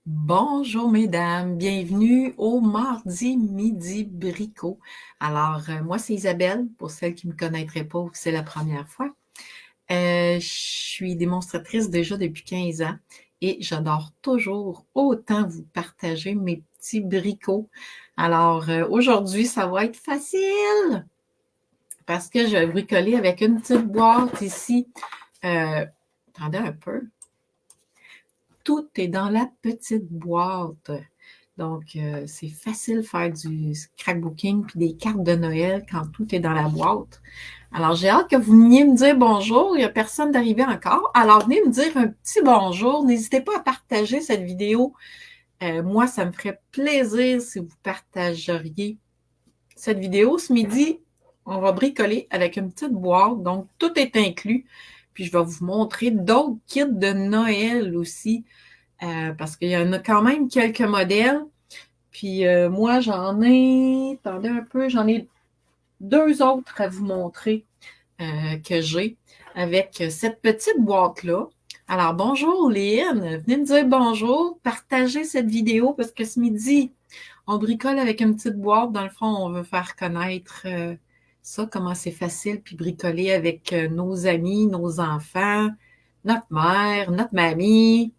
Bonjour mesdames, bienvenue au mardi midi bricot. Alors, moi c'est Isabelle, pour celles qui ne me connaîtraient pas ou que c'est la première fois. Je suis démonstratrice déjà depuis 15 ans et j'adore toujours autant vous partager mes petits bricots. Alors, aujourd'hui, ça va être facile parce que je vais bricoler avec une petite boîte ici. Attendez un peu. Tout est dans la petite boîte. Donc, c'est facile de faire du scrapbooking puis des cartes de Noël quand tout est dans la boîte. Alors, j'ai hâte que vous veniez me dire bonjour. Il n'y a personne d'arrivé encore. Alors, venez me dire un petit bonjour. N'hésitez pas à partager cette vidéo. Moi, ça me ferait plaisir si vous partageriez cette vidéo. Ce midi, on va bricoler avec une petite boîte. Donc, tout est inclus. Puis, je vais vous montrer d'autres kits de Noël aussi. Parce qu'il y en a quand même quelques modèles. Puis moi, attendez un peu, j'en ai deux autres à vous montrer que j'ai avec cette petite boîte-là. Alors, bonjour Lynn, venez me dire bonjour, partagez cette vidéo parce que ce midi, on bricole avec une petite boîte. Dans le fond, on veut faire connaître ça, comment c'est facile, puis bricoler avec nos amis, nos enfants, notre mère, notre mamie.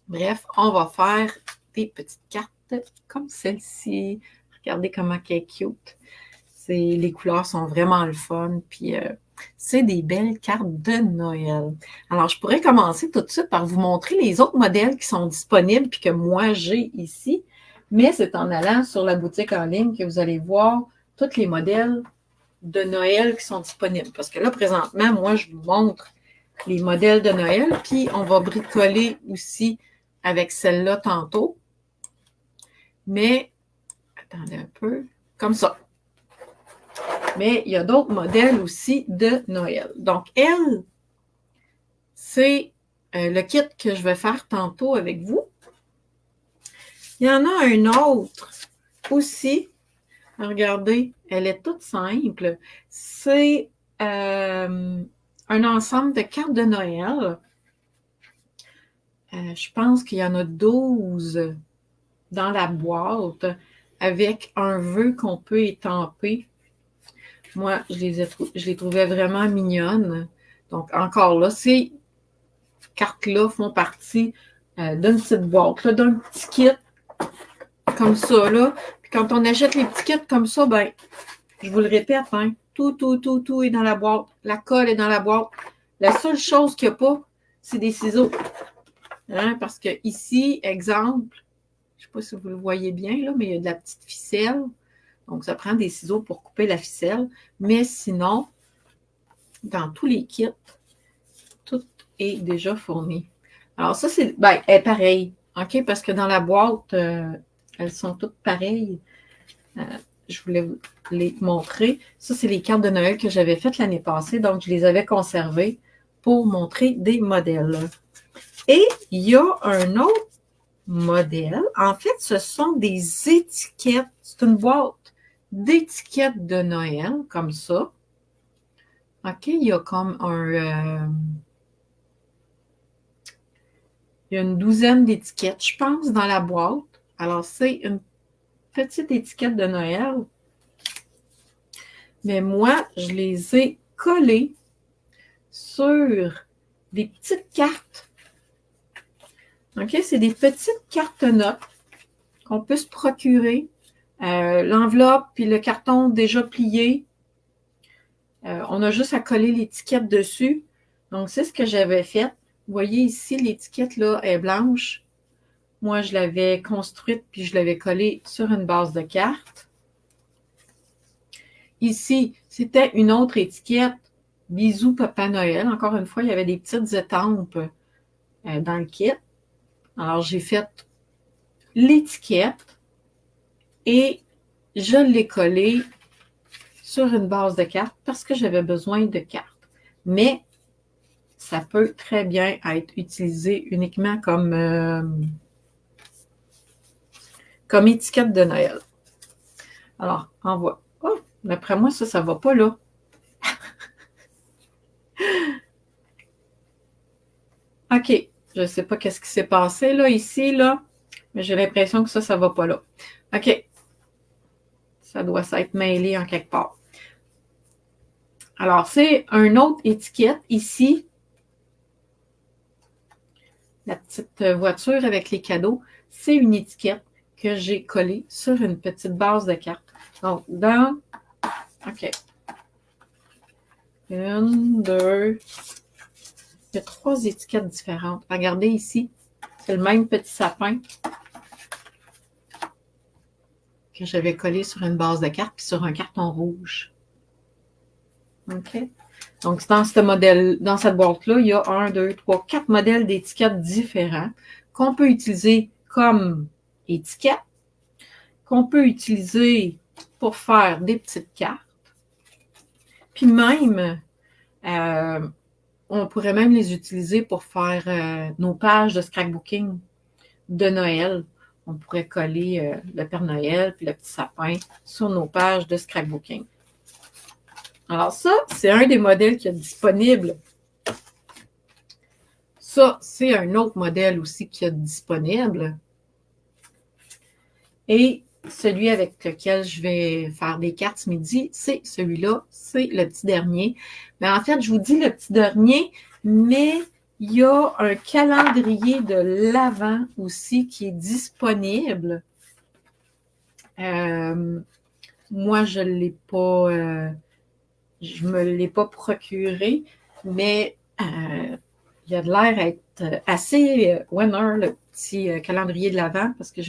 Bref, on va faire des petites cartes comme celle-ci. Regardez comment elle est cute. Les couleurs sont vraiment le fun. Puis, c'est des belles cartes de Noël. Alors, je pourrais commencer tout de suite par vous montrer les autres modèles qui sont disponibles puis que moi, j'ai ici. Mais c'est en allant sur la boutique en ligne que vous allez voir tous les modèles de Noël qui sont disponibles. Parce que là, présentement, moi, je vous montre les modèles de Noël. Puis, on va bricoler aussi avec celle-là tantôt. Mais, attendez un peu, comme ça. Mais il y a d'autres modèles aussi de Noël. Donc, elle, c'est le kit que je vais faire tantôt avec vous. Il y en a un autre aussi. Regardez, elle est toute simple. C'est un ensemble de cartes de Noël. Je pense qu'il y en a 12 dans la boîte avec un vœu qu'on peut étamper. Moi, je les trouvais vraiment mignonnes. Donc, encore là, ces cartes-là font partie d'une petite boîte, d'un petit kit comme ça. Là. Puis quand on achète les petits kits comme ça, ben, je vous le répète, hein, tout est dans la boîte. La colle est dans la boîte. La seule chose qu'il n'y a pas, c'est des ciseaux. Hein, parce que ici, exemple, je ne sais pas si vous le voyez bien, là, mais il y a de la petite ficelle. Donc, ça prend des ciseaux pour couper la ficelle. Mais sinon, dans tous les kits, tout est déjà fourni. Alors, ça, c'est pareil. OK? Parce que dans la boîte, elles sont toutes pareilles. Je voulais vous les montrer. Ça, c'est les cartes de Noël que j'avais faites l'année passée. Donc, je les avais conservées pour montrer des modèles. Et il y a un autre modèle. En fait, ce sont des étiquettes. C'est une boîte d'étiquettes de Noël, comme ça. OK? Il y a comme il y a une douzaine d'étiquettes, je pense, dans la boîte. Alors, c'est une petite étiquette de Noël. Mais moi, je les ai collées sur des petites cartes. OK? C'est des petites cartes notes qu'on peut se procurer. L'enveloppe puis le carton déjà plié. On a juste à coller l'étiquette dessus. Donc, c'est ce que j'avais fait. Vous voyez ici, l'étiquette là est blanche. Moi, je l'avais construite puis je l'avais collée sur une base de cartes. Ici, c'était une autre étiquette. Bisous Papa Noël. Encore une fois, il y avait des petites étampes dans le kit. Alors, j'ai fait l'étiquette et je l'ai collée sur une base de cartes parce que j'avais besoin de cartes. Mais ça peut très bien être utilisé uniquement comme étiquette de Noël. Alors, envoie. Oh, d'après moi, ça va pas là. OK. Je ne sais pas qu'est-ce qui s'est passé là, ici, là. Mais j'ai l'impression que ça va pas là. OK. Ça doit s'être mêlé en quelque part. Alors, c'est une autre étiquette ici. La petite voiture avec les cadeaux. C'est une étiquette que j'ai collée sur une petite base de cartes. Donc, OK. 1, 2. Il y a 3 étiquettes différentes. Regardez ici. C'est le même petit sapin que j'avais collé sur une base de cartes puis sur un carton rouge. OK? Donc, dans cette boîte-là, il y a 1, 2, 3, 4 modèles d'étiquettes différents qu'on peut utiliser comme étiquette, qu'on peut utiliser pour faire des petites cartes. Puis même, on pourrait même les utiliser pour faire nos pages de scrapbooking de Noël. On pourrait coller le Père Noël puis le petit sapin sur nos pages de scrapbooking. Alors ça, c'est un des modèles qui est disponible. Ça, c'est un autre modèle aussi qui est disponible. Et celui avec lequel je vais faire des cartes ce midi, c'est celui-là, c'est le petit dernier. Mais en fait, je vous dis le petit dernier, mais il y a un calendrier de l'Avent aussi qui est disponible. Moi, je l'ai pas, je me l'ai pas procuré, mais il a de l'air être assez winner, le petit calendrier de l'Avent, parce que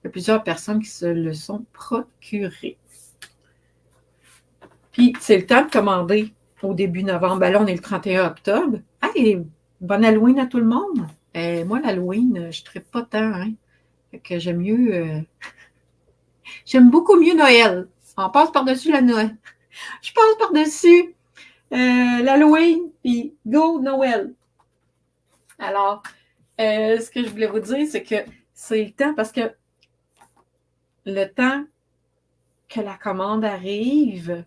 il y a plusieurs personnes qui se le sont procurés. Puis, c'est le temps de commander au début novembre. Ben là, on est le 31 octobre. Hey, bonne Halloween à tout le monde! Moi, l'Halloween, je ne traite pas tant, hein. Fait que j'aime mieux... j'aime beaucoup mieux Noël. On passe par-dessus la Noël. Je passe par-dessus l'Halloween, puis go Noël. Alors, ce que je voulais vous dire, c'est que c'est le temps, parce que le temps que la commande arrive,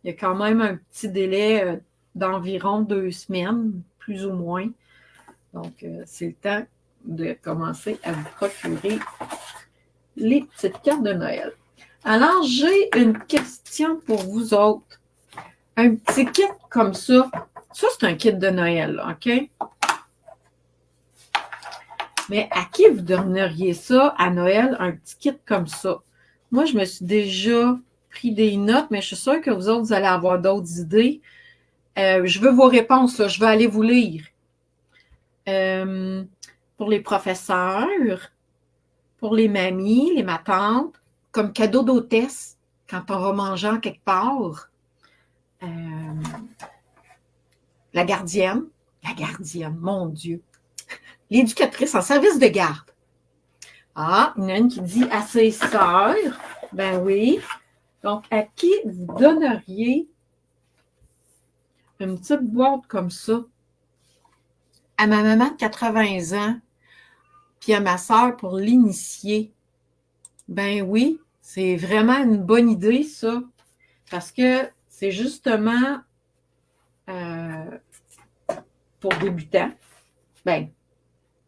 il y a quand même un petit délai d'environ 2 semaines, plus ou moins. Donc, c'est le temps de commencer à vous procurer les petites cartes de Noël. Alors, j'ai une question pour vous autres. Un petit kit comme ça, c'est un kit de Noël, OK? Mais à qui vous donneriez ça à Noël, un petit kit comme ça? Moi, je me suis déjà pris des notes, mais je suis sûre que vous autres, vous allez avoir d'autres idées. Je veux vos réponses, là. Je vais aller vous lire. Pour les professeurs, pour les mamies, les matantes, comme cadeau d'hôtesse, quand on va manger en quelque part. La gardienne, mon Dieu. L'éducatrice en service de garde. Ah, il y en a une qui dit à ses sœurs. Ben oui. Donc, à qui vous donneriez une petite boîte comme ça? À ma maman de 80 ans, puis à ma sœur pour l'initier. Ben oui, c'est vraiment une bonne idée, ça. Parce que c'est justement pour débutants. Ben,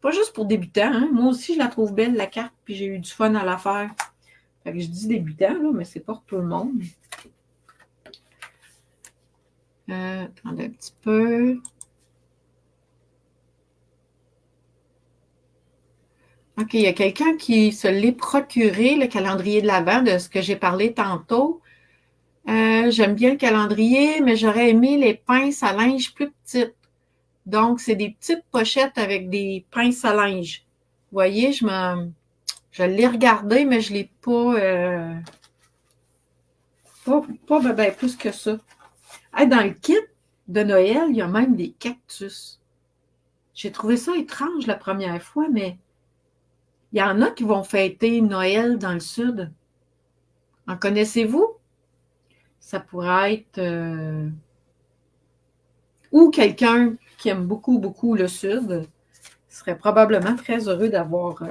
pas juste pour débutants, hein. Moi aussi, je la trouve belle, la carte, puis j'ai eu du fun à la faire. Fait que je dis débutant, là, mais c'est pas pour tout le monde. Attendez un petit peu. OK, il y a quelqu'un qui se l'est procuré, le calendrier de l'Avent, de ce que j'ai parlé tantôt. J'aime bien le calendrier, mais j'aurais aimé les pinces à linge plus petites. Donc, c'est des petites pochettes avec des pinces à linge. Vous voyez, je l'ai regardé, mais je ne l'ai pas ben, plus que ça. Hey, dans le kit de Noël, il y a même des cactus. J'ai trouvé ça étrange la première fois, mais il y en a qui vont fêter Noël dans le sud. En connaissez-vous? Ça pourrait être... ou quelqu'un qui aime beaucoup, beaucoup le sud serait probablement très heureux d'avoir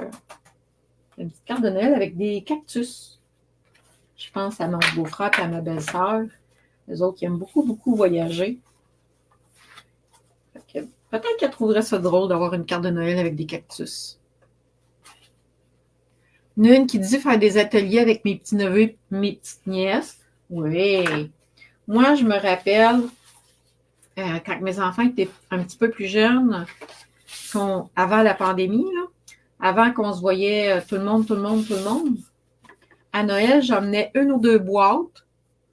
une petite carte de Noël avec des cactus. Je pense à mon beau-frère et à ma belle-sœur. Les autres qui aiment beaucoup, beaucoup voyager. Peut-être qu'elle trouverait ça drôle d'avoir une carte de Noël avec des cactus. Une qui dit faire des ateliers avec mes petits-neveux, mes petites-nièces. Oui. Moi, je me rappelle, quand mes enfants étaient un petit peu plus jeunes, avant la pandémie, là, avant qu'on se voyait tout le monde, à Noël, j'emmenais une ou deux boîtes.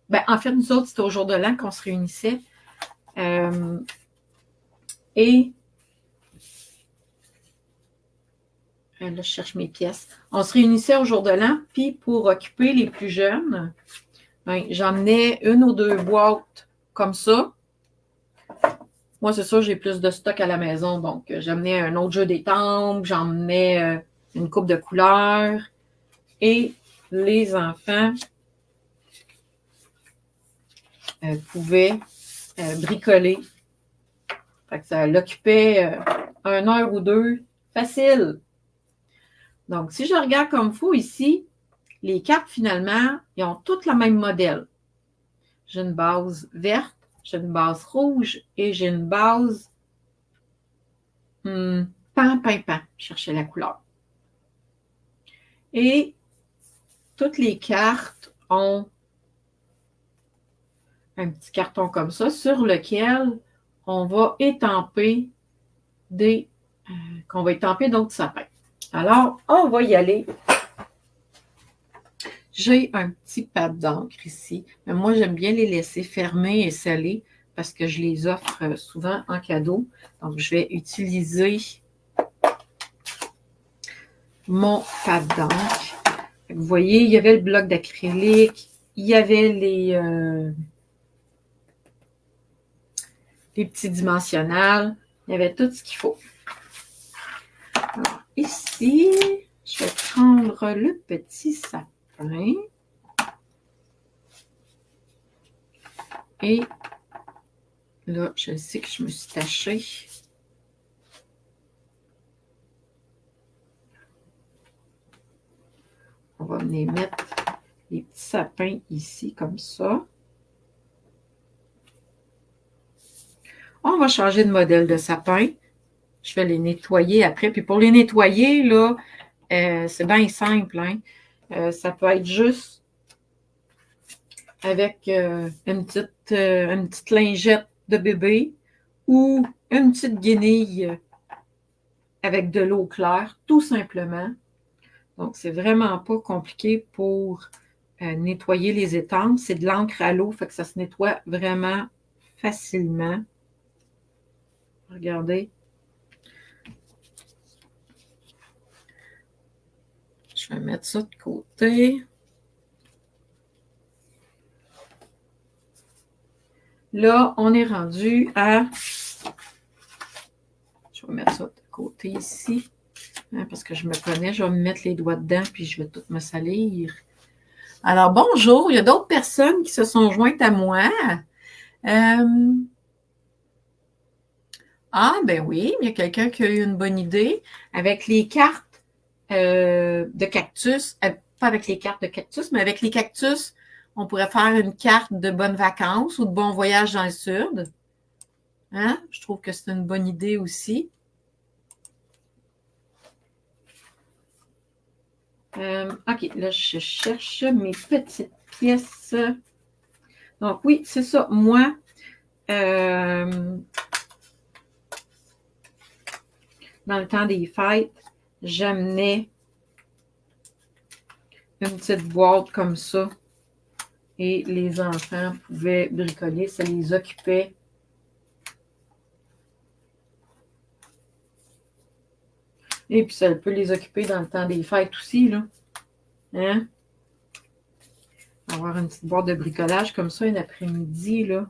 Ben, en fait, nous autres, c'était au jour de l'an qu'on se réunissait. Et là, je cherche mes pièces. On se réunissait au jour de l'an, puis pour occuper les plus jeunes, ben, j'emmenais une ou deux boîtes comme ça. Moi, c'est sûr, j'ai plus de stock à la maison, donc j'emmenais un autre jeu d'étampes, j'emmenais une coupe de couleurs, et les enfants pouvaient bricoler. Fait que ça l'occupait 1 heure ou deux facile. Donc, si je regarde comme il faut ici, les cartes, finalement, ils ont toutes le même modèle. J'ai une base verte, j'ai une base rouge et j'ai une base pan. Je cherchais la couleur. Et toutes les cartes ont un petit carton comme ça sur lequel on va étamper qu'on va étamper d'autres sapins. Alors, on va y aller. J'ai un petit pad d'encre ici, mais moi, j'aime bien les laisser fermés et scellés parce que je les offre souvent en cadeau. Donc, je vais utiliser mon pad d'encre. Vous voyez, il y avait le bloc d'acrylique, il y avait les petits dimensionnels, il y avait tout ce qu'il faut. Alors, ici, je vais prendre le petit sapin. Et là, je sais que je me suis tachée. On va venir mettre les petits sapins ici, comme ça. On va changer de modèle de sapin. Je vais les nettoyer après. Puis pour les nettoyer, là, c'est bien simple. Hein? Ça peut être juste avec une petite lingette de bébé ou une petite guenille avec de l'eau claire, tout simplement. Donc, c'est vraiment pas compliqué pour nettoyer les étampes. C'est de l'encre à l'eau, fait que ça se nettoie vraiment facilement. Regardez. Je vais mettre ça de côté. Là, on est rendu à... Je vais mettre ça de côté ici. Hein, parce que je me connais, je vais me mettre les doigts dedans puis je vais tout me salir. Alors, bonjour. Il y a d'autres personnes qui se sont jointes à moi. Ah, ben oui, il y a quelqu'un qui a eu une bonne idée. Avec les cartes de cactus, pas avec les cartes de cactus, mais avec les cactus, on pourrait faire une carte de bonnes vacances ou de bon voyage dans le sud. Hein? Je trouve que c'est une bonne idée aussi. OK, là, je cherche mes petites pièces. Donc, oui, c'est ça. Moi, dans le temps des fêtes, j'amenais une petite boîte comme ça et les enfants pouvaient bricoler, ça les occupait. Et puis, ça peut les occuper dans le temps des fêtes aussi, là. Hein? Avoir une petite boîte de bricolage comme ça, un après-midi, là.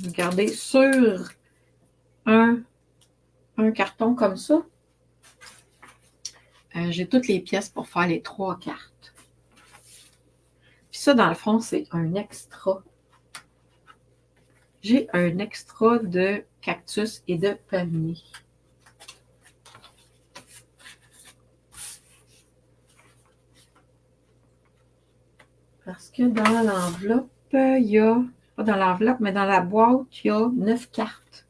Regardez, sur un carton comme ça, j'ai toutes les pièces pour faire les 3 cartes. Puis ça, dans le fond, c'est un extra. J'ai un extra de cactus et de palmier. Parce que dans l'enveloppe, il y a, pas dans l'enveloppe, mais dans la boîte, il y a 9 cartes.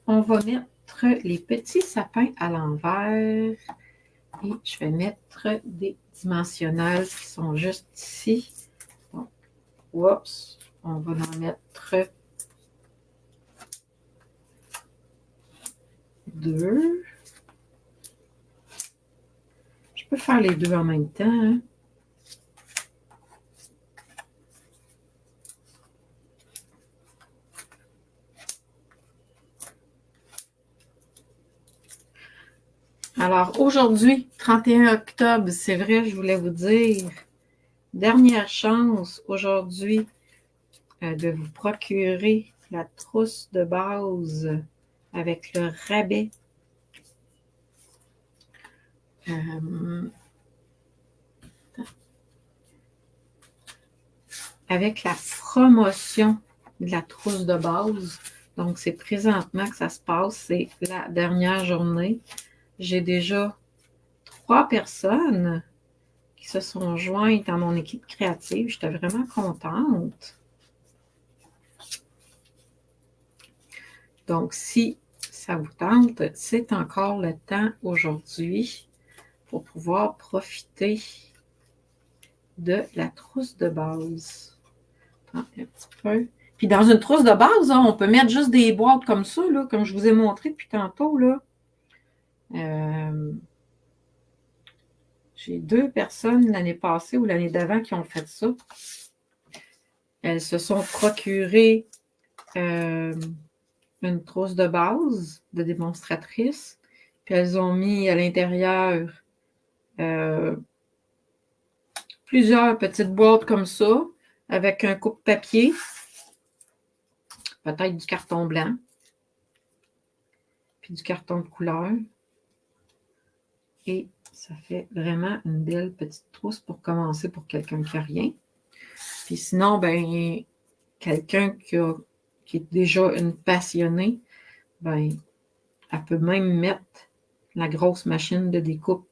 On va mettre mettre les petits sapins à l'envers. Et je vais mettre des dimensionnels qui sont juste ici. Donc, oups, on va en mettre 2. Je peux faire les 2 en même temps, hein? Alors, aujourd'hui, 31 octobre, c'est vrai, je voulais vous dire, dernière chance aujourd'hui de vous procurer la trousse de base avec le rabais. Avec la promotion de la trousse de base. Donc, c'est présentement que ça se passe. C'est la dernière journée. J'ai déjà 3 personnes qui se sont jointes à mon équipe créative. J'étais vraiment contente. Donc, si ça vous tente, c'est encore le temps aujourd'hui pour pouvoir profiter de la trousse de base. Un petit peu. Puis dans une trousse de base, hein, on peut mettre juste des boîtes comme ça, là, comme je vous ai montré depuis tantôt. Là. J'ai 2 personnes l'année passée ou l'année d'avant qui ont fait ça. Elles se sont procurées une trousse de base de démonstratrice. Puis elles ont mis à l'intérieur plusieurs petites boîtes comme ça, avec un coupe-papier, peut-être du carton blanc, puis du carton de couleur. Et ça fait vraiment une belle petite trousse pour commencer pour quelqu'un qui n'a rien. Puis sinon, ben, quelqu'un qui est déjà une passionnée, ben, elle peut même mettre la grosse machine de découpe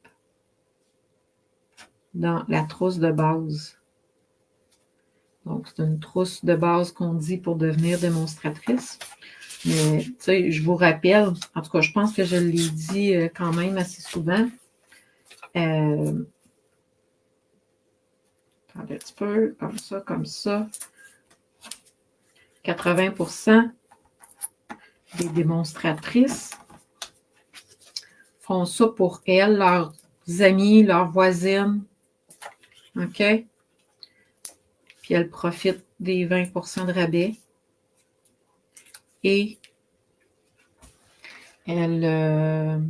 dans la trousse de base. Donc, c'est une trousse de base qu'on dit pour devenir démonstratrice. Mais, tu sais, je vous rappelle, en tout cas, je pense que je l'ai dit quand même assez souvent. Attendez un petit peu, comme ça. 80% des démonstratrices font ça pour elles, leurs amis, leurs voisines. OK? Puis elles profitent des 20% de rabais. Et elles,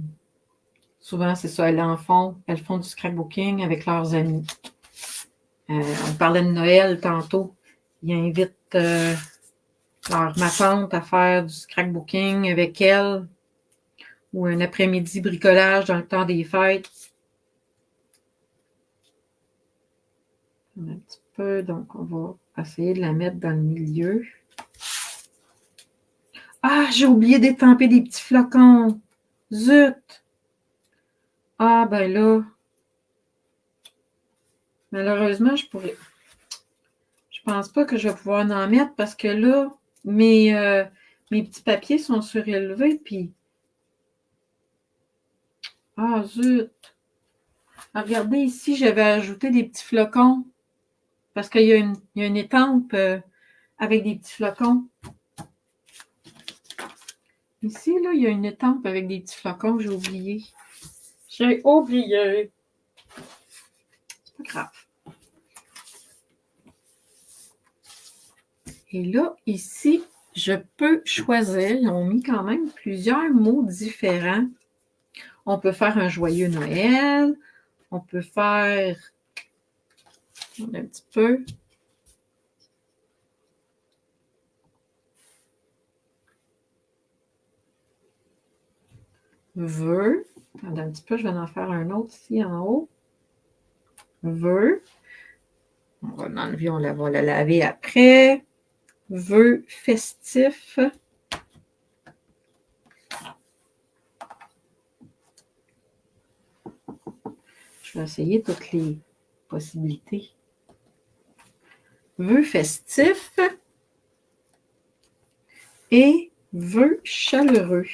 souvent, c'est ça, elles font du scrapbooking avec leurs amis. On parlait de Noël tantôt. Ils invitent ma tante à faire du scrapbooking avec elle ou un après-midi bricolage dans le temps des fêtes. Un petit peu, donc on va essayer de la mettre dans le milieu. Ah, j'ai oublié d'étamper des petits flocons. Zut! Ah, ben là, malheureusement, je pense pas que je vais pouvoir en mettre parce que là, mes petits papiers sont surélevés, puis... Ah, zut! Ah, regardez ici, j'avais ajouté des petits flocons parce qu'il y a une étampe avec des petits flocons. Ici, là, il y a une étampe avec des petits flocons que j'ai oublié. J'ai oublié. C'est pas grave. Et là, ici, je peux choisir. Ils ont mis quand même plusieurs mots différents. On peut faire un joyeux Noël. On peut faire un petit peu. Vœux. Attendez un petit peu, je vais en faire un autre ici en haut. Vœux. On va l'enlever, on va la laver après. Vœux festifs. Je vais essayer toutes les possibilités. Vœux festifs et vœux chaleureux.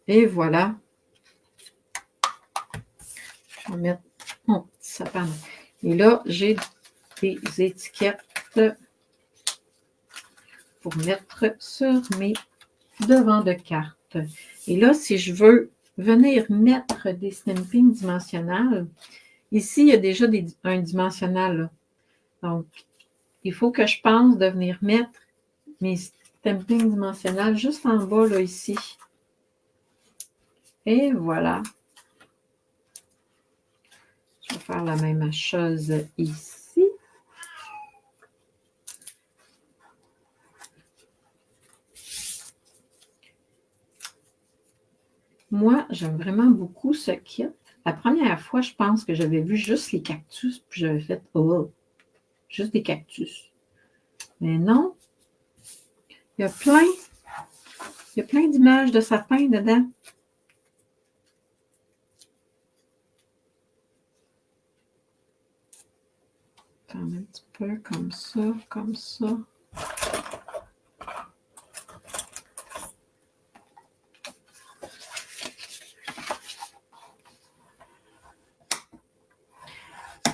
Et voilà. Je vais mettre mon petit sapin. Et là, j'ai des étiquettes pour mettre sur mes devants de cartes. Et là, si je veux venir mettre des stampings dimensionnels, ici, il y a déjà un dimensionnel. Là. Donc, il faut que je pense de venir mettre mes stampings dimensionnels juste en bas, là, ici. Et voilà. Je vais faire la même chose ici. Moi, j'aime vraiment beaucoup ce kit. La première fois, je pense que j'avais vu juste les cactus, puis j'avais fait « Oh! » Juste des cactus. Mais non, il y a plein d'images de sapins dedans. Attends un petit peu, comme ça, comme ça.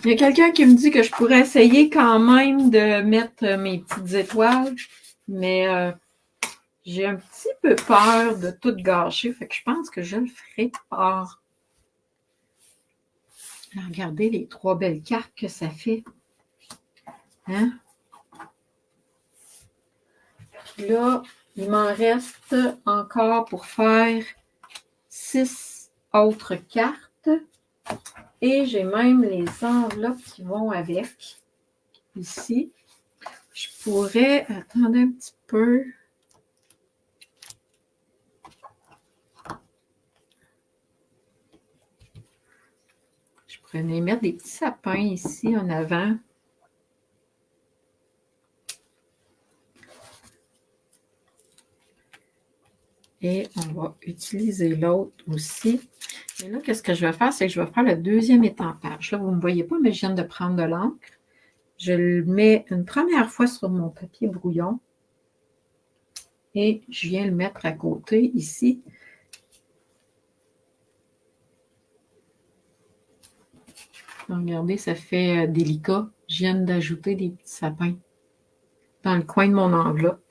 Il y a quelqu'un qui me dit que je pourrais essayer quand même de mettre mes petites étoiles, mais j'ai un petit peu peur de tout gâcher, fait que je pense que je le ferai pas. Regardez les 3 belles cartes que ça fait. Hein? Là, il m'en reste encore pour faire 6 autres cartes. Et j'ai même les enveloppes qui vont avec. Ici. Je pourrais... Attendez un petit peu. Je pourrais les mettre des petits sapins ici en avant. Et on va utiliser l'autre aussi. Et là, qu'est-ce que je vais faire? C'est que je vais faire le deuxième étampage. Là, vous ne me voyez pas, mais je viens de prendre de l'encre. Je le mets une première fois sur mon papier brouillon. Et je viens le mettre à côté ici. Donc, regardez, ça fait délicat. Je viens d'ajouter des petits sapins dans le coin de mon enveloppe.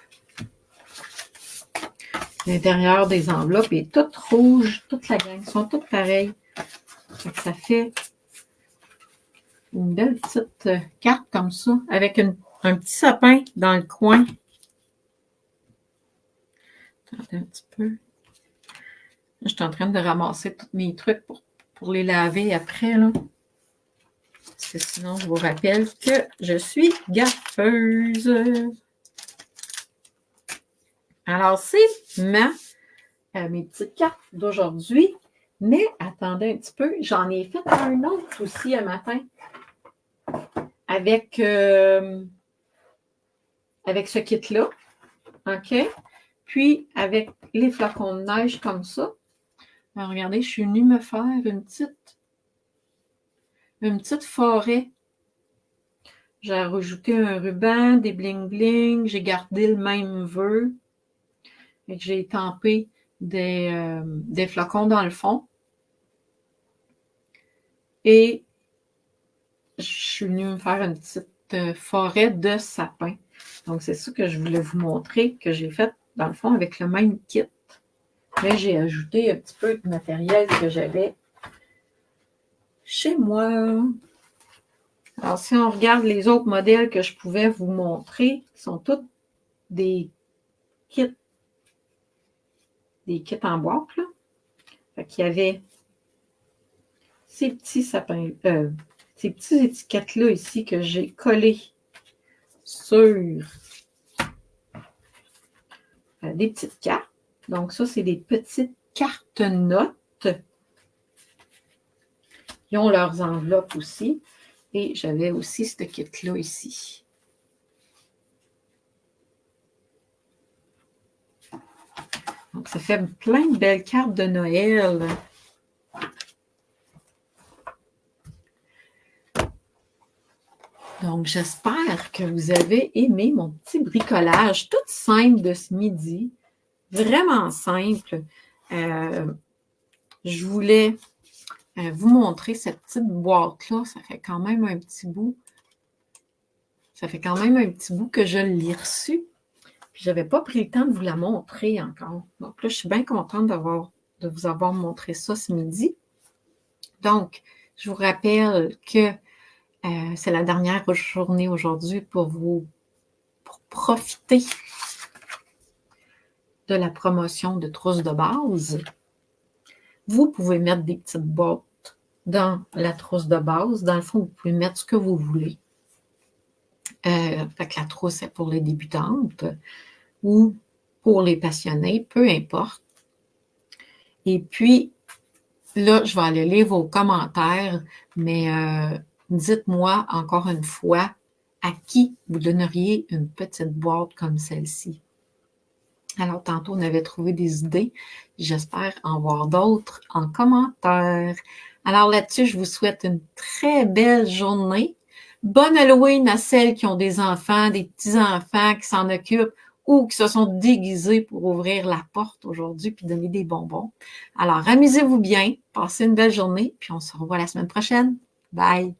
L'intérieur des enveloppes est tout rouge, toute la gang, sont toutes pareilles. Donc, ça fait une belle petite carte comme ça, avec un petit sapin dans le coin. Attendez un petit peu. Je suis en train de ramasser tous mes trucs pour les laver après, là. Parce que sinon, je vous rappelle que je suis gaffeuse. Alors, c'est mes petites cartes d'aujourd'hui. Mais attendez un petit peu, j'en ai fait un autre aussi un matin. Avec ce kit-là. OK? Puis, avec les flocons de neige comme ça. Alors, regardez, je suis venue me faire une petite forêt. J'ai rajouté un ruban, des bling-bling. J'ai gardé le même vœu. Et que j'ai étampé des flocons dans le fond. Et je suis venue me faire une petite forêt de sapin. Donc, c'est ça que je voulais vous montrer, que j'ai fait, dans le fond, avec le même kit. Mais j'ai ajouté un petit peu de matériel que j'avais chez moi. Alors, si on regarde les autres modèles que je pouvais vous montrer, qui sont tous des kits en boîte, là. Fait qu'il y avait ces petits sapins, ces petites étiquettes-là ici que j'ai collées sur des petites cartes. Donc, ça, c'est des petites cartes notes. Ils ont leurs enveloppes aussi. Et j'avais aussi ce kit-là ici. Donc, ça fait plein de belles cartes de Noël. Donc, j'espère que vous avez aimé mon petit bricolage tout simple de ce midi. Vraiment simple. je voulais vous montrer cette petite boîte-là. Ça fait quand même un petit bout. Ça fait quand même un petit bout que je l'ai reçue. Puis je n'avais pas pris le temps de vous la montrer encore. Donc là, je suis bien contente de vous avoir montré ça ce midi. Donc, je vous rappelle que c'est la dernière journée aujourd'hui pour profiter de la promotion de trousses de base. Vous pouvez mettre des petites boîtes dans la trousse de base. Dans le fond, vous pouvez mettre ce que vous voulez. Fait que la trousse est pour les débutantes ou pour les passionnés, peu importe. Et puis, là, je vais aller lire vos commentaires, mais dites-moi encore une fois à qui vous donneriez une petite boîte comme celle-ci. Alors, tantôt, on avait trouvé des idées. J'espère en voir d'autres en commentaire. Alors là-dessus, je vous souhaite une très belle journée. Bonne Halloween à celles qui ont des enfants, des petits-enfants qui s'en occupent ou qui se sont déguisés pour ouvrir la porte aujourd'hui puis donner des bonbons. Alors, amusez-vous bien, passez une belle journée, puis on se revoit la semaine prochaine. Bye!